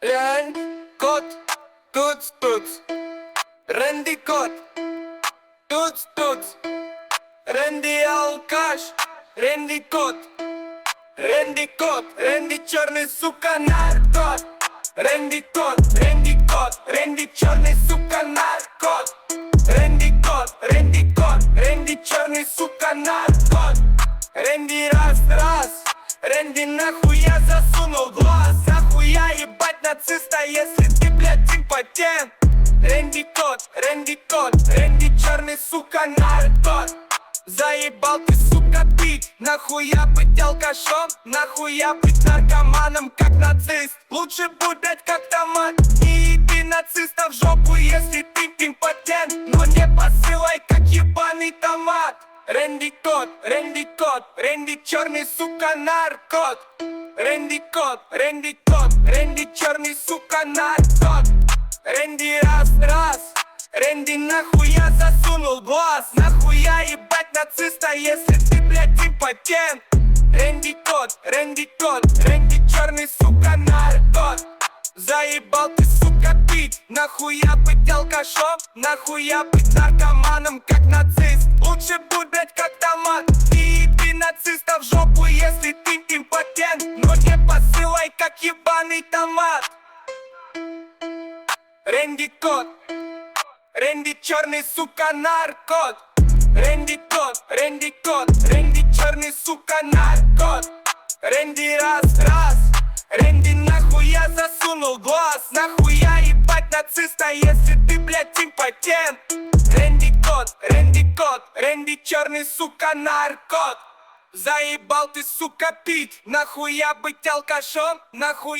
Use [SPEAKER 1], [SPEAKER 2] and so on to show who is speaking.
[SPEAKER 1] Рэнди кот, туц-туц. Рэнди кот, туц-туц. Рэнди алкаш, Рэнди кот. Рэнди кот, Рэнди черный, сука, наркот. Рэнди кот, Рэнди кот, Рэнди черный, сука, наркот. Рэнди кот, Рэнди кот, Рэнди черный, сука, наркот. Рэнди раз, Рэнди нахуя засунул глаз. Нахуя ебать нациста, если ты, блядь, импотент. Рэнди кот, Рэнди черный, сука, наркот. Заебал ты, сука, пить. Нахуя быть алкашом, нахуя быть наркоманом, как нацист. Лучше будь, блядь, как томат. Не еби нацистов в жопу, если ты импотент. Но не посылай, как ебаный томат. Рэнди кот, Рэнди черный, сука, наркот. Рэнди кот, Рэнди черный, сука, наркот. Рэнди раз, Рэнди нахуя засунул глаз. Нахуя ебать нациста, если ты, блядь, импотент. Рэнди кот, Рэнди черный, сука, наркот. Заебал ты, сука, пить. Нахуя быть алкашом, нахуя быть наркоманом, как нацист. Лучше будь, блядь, как томат. Не еби нацистов в жопу, если ты импотент. Но не посылай, как ебаный томат. Рэнди кот, Рэнди черный, сука, наркот. Рэнди кот, Рэнди черный, сука, наркот. Рэнди раз, Рэнди нахуя засунул глаз. Нахуя ебать нациста, если ты, блядь, импотент. Рэнди кот, Рэнди черный, сука, наркот. Заебал ты, сука, пить. Нахуя быть алкашом, нахуя